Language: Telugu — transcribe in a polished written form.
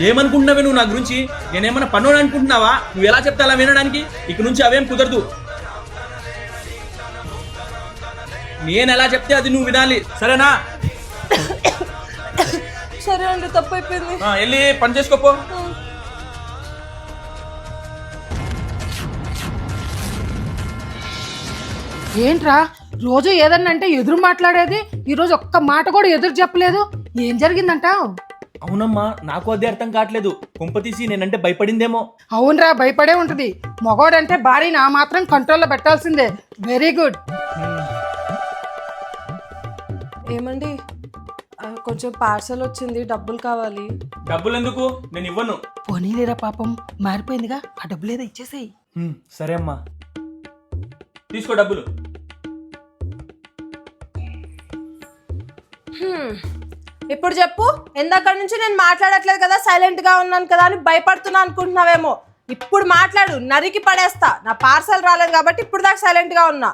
ఏమనుకుంటున్నావే నువ్వు నా గురించి? నేనేమన్నా పన్నోడు అనుకుంటున్నావా? నువ్వు ఎలా చెప్తా అలా వినడానికి? ఇక నుంచి అవేం కుదరదు. నేను ఎలా చెప్తే అది నువ్వు వినాలి, సరేనా? సరే అండి, తప్పు అయిపోయింది. వెళ్ళి పని చేసుకోపో. ఏంట్రా రోజు ఏదన్నా అంటే ఎదురు మాట్లాడేది, ఈరోజు ఒక్క మాట కూడా ఎదురు చెప్పలేదు. ఏం జరిగిందంటావు? అవునమ్మా, నాకు అదే అర్థం కావట్లేదు. కొంపతీసి నేనంటే భయపడిందేమో. అవునరా, భయపడే ఉంటది. మగోడంటే భార్యని ఆ మాత్రం కంట్రోల్లో పెట్టాల్సిందే. Very good. ఏమండి, కొంచెం పార్సల్ వచ్చింది, డబ్బులు కావాలి. డబ్బులు ఎందుకు? నేను ఇవ్వను. పోనీలేరా, పాపం మారిపోయిందిగా, ఆ డబ్బులు ఏదో ఇచ్చేసేయి. సరే అమ్మా, తీసుకో డబ్బులు. ఇప్పుడు చెప్పు, ఎందాక నుంచి నేను మాట్లాడట్లేదు కదా, సైలెంట్ గా ఉన్నాను కదా అని భయపడుతున్నా అనుకుంటున్నావేమో. ఇప్పుడు మాట్లాడు, నరికి పడేస్తా. నా పార్సల్ రాలేదు కాబట్టి ఇప్పుడు దాకా సైలెంట్ గా ఉన్నా.